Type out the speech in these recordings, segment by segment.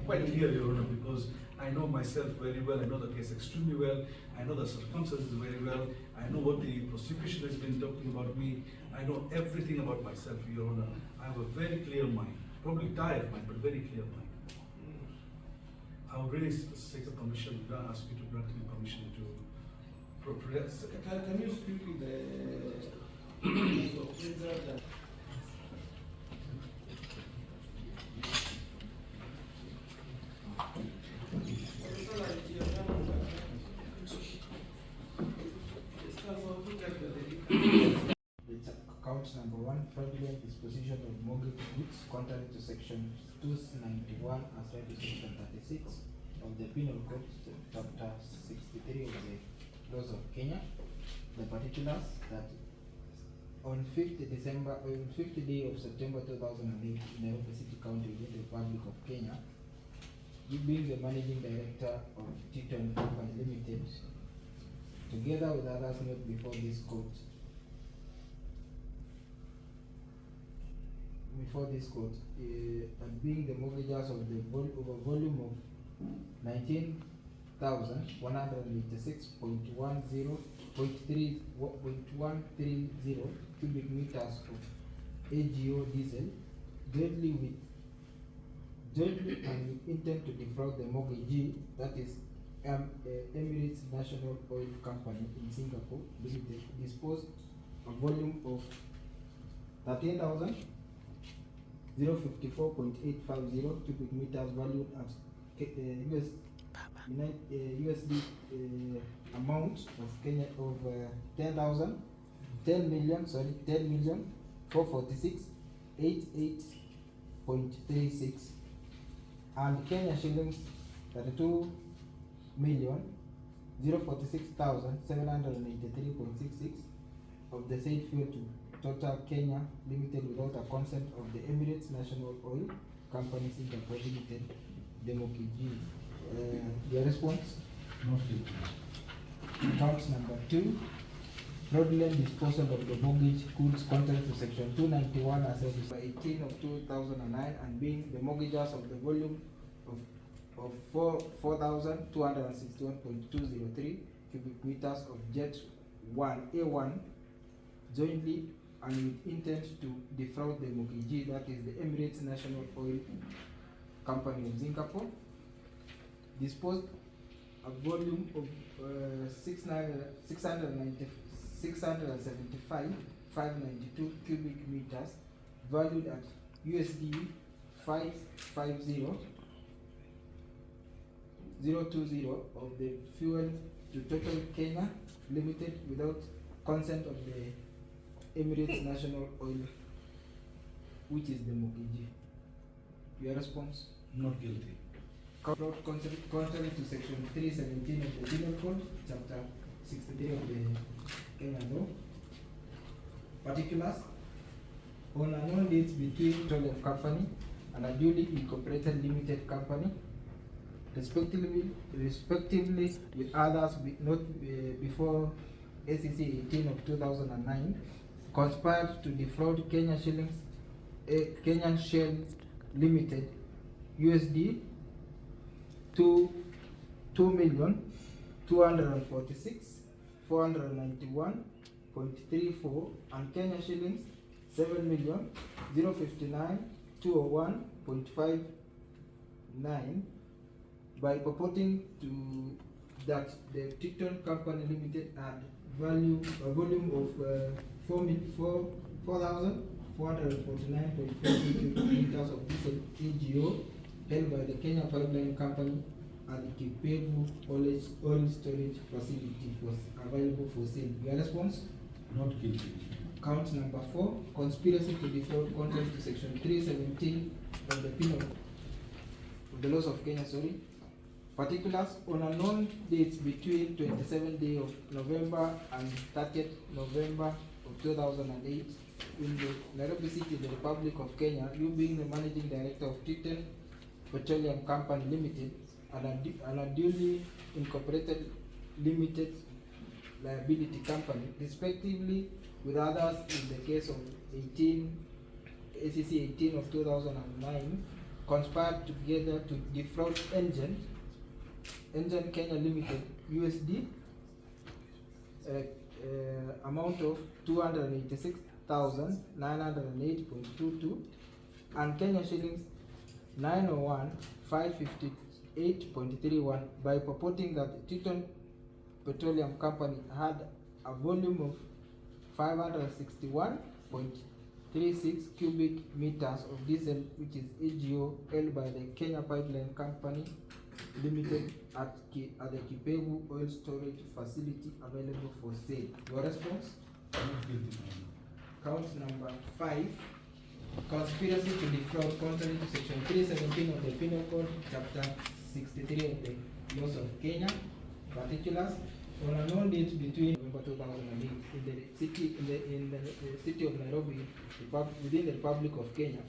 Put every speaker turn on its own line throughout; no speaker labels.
quite clear, Your Honor, because I know myself very well, I know the case extremely well, I know the circumstances very well, I know what the prosecution has been talking about me, I know everything about myself, Your Honor. I have a very clear mind, probably tired mind, but very clear mind. I would really seek the permission, ask you to grant me permission to progress.
Can you speak with the
Count number 1, fraudulent disposition of mortgage goods contrary to section 291 as read to section 36 of the Penal Code, chapter 63 of the laws of Kenya. The particulars that on 5th day of September 2008 in Nairobi City County within the Republic of Kenya, you being the managing director of Tycoon Company Limited, together with others not before this court, and being the mortgagors of the volume of 19,186.130 cubic meters of AGO diesel, jointly and with intent to defraud the mortgagee, that is Emirates National Oil Company in Singapore Limited, disposed a volume of 13,054.850 cubic meters valued at USD amount of Kenya of 10 million 446.88.36 and Kenya shillings 32,046,783.66 of the said fuel to Total Kenya Limited without a consent of the Emirates National Oil Company Singapore Limited, Demokiji. Your response?
Not guilty.
Count number 2, fraudulent disposal of the mortgage goods contrary to section 291 as of 18 of 2009 and being the mortgagors of the volume of 4,261.203 cubic meters of Jet 1 A1 jointly and with intent to defraud the mortgagee, that is the Emirates National Oil Company of Singapore, disposed a volume of 675,592 cubic meters valued at USD 550,020 of the fuel to Total Kenya Limited without consent of the Emirates National Oil, which is the mortgagee. Your response?
Not guilty.
Contrary to section 317 of the Penal Code, chapter 63 of the Kenyan law. Particulars: on unknown dates between petroleum company and a duly incorporated limited company, respectively with others not before SEC 18 of 2009, conspired to defraud Kenyan Shell Limited USD 2,246,491.34 and Kenya shillings 7,059,201.59 by purporting to that the Tycoon Company Limited had a volume of 4,449.4 cubic meters of diesel AGO held by the Kenya Pipeline Company at the Kipevu oil storage facility was available for sale. Your response?
Not guilty.
Count number 4, conspiracy to defraud contrary to section 317 of the Penal of the laws of Kenya. Particulars: on unknown dates between 27th day of November and 30th November of 2008 in the Nairobi City, the Republic of Kenya, you being the managing director of Tycoon Petroleum Company Limited and a duly incorporated limited liability company, respectively with others in the case of SEC 18 of 2009, conspired together to defraud Engine Kenya Limited USD amount of 286,908.22 and Kenya shillings 901,558.31 by purporting that Tycoon Petroleum Company had a volume of 561.36 cubic meters of diesel, which is EGO, held by the Kenya Pipeline Company Limited at the Kipevu Oil Storage Facility available for sale. Your response? Count number 5. Conspiracy to defraud contrary to section 317 of the Penal Code, chapter 63 of the laws of Kenya. Particulars: on a known date between November 2008 in the city of Nairobi, within the Republic of Kenya,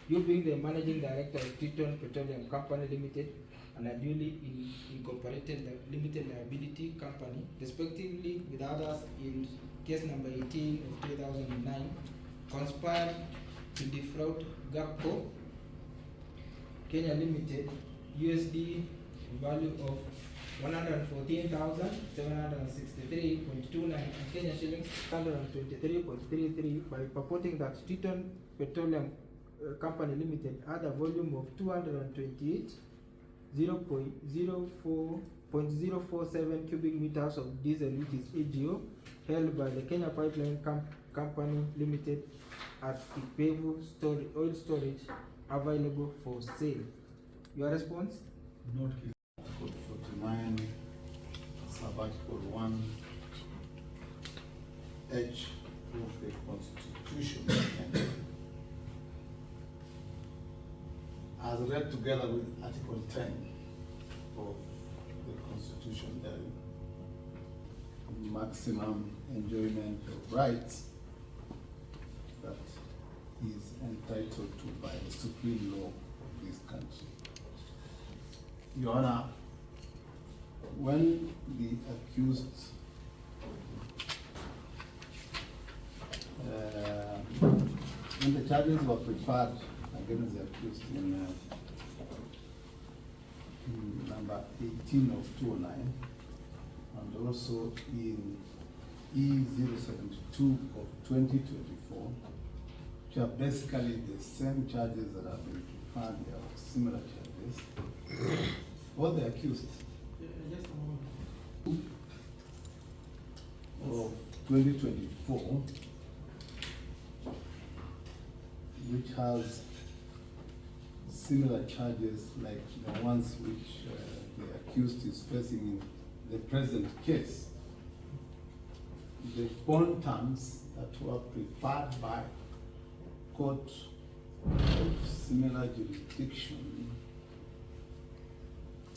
you being the managing director of Tycoon Petroleum Company Limited and a duly incorporated limited liability company, respectively with others in case number 18 of 2009, conspired to defraud GAPCO Kenya Limited USD value of 114,763.29 and Kenya shillings 123.33 by purporting that Tycoon Petroleum Company Limited had a volume of 228.047 cubic meters of diesel, which is EGO, held by the Kenya Pipeline Company Limited at Kipevu Oil Storage available for sale. Your response?
Not
Code 49, Sabbatical 1, H of the Constitution, as read together with Article 10 of the Constitution, the maximum enjoyment of rights that is entitled to by the supreme law of this country. Your Honor, when the accused when the charges were prepared against the accused in number 18 of 209 and also in E072 of 2024, which are basically the same charges that have been prepared, they are similar charges. What the accused of 2024, which has similar charges like the ones which the accused is facing in the present case. The bond terms that were prepared by court of similar jurisdiction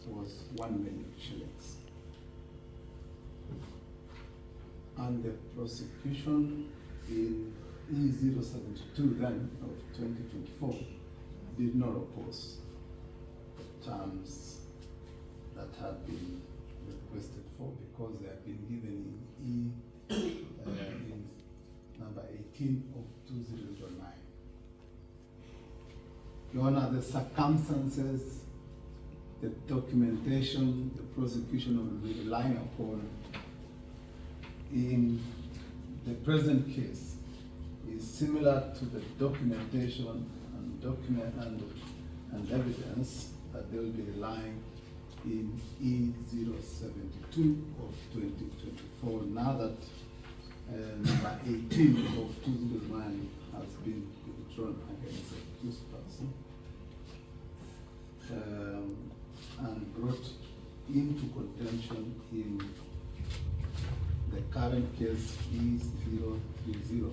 was 1 million shillings. And the prosecution in E072 then of 2024 did not oppose the terms that had been requested for because they had been given in in number 18 of 2009. Your Honor, the circumstances, the documentation, the prosecution will be relying upon in the present case is similar to the documentation and evidence that they will be relying in E072 of 2024. Now that number 18 of 2009 has been withdrawn against the accused person and brought into contention in the current case E030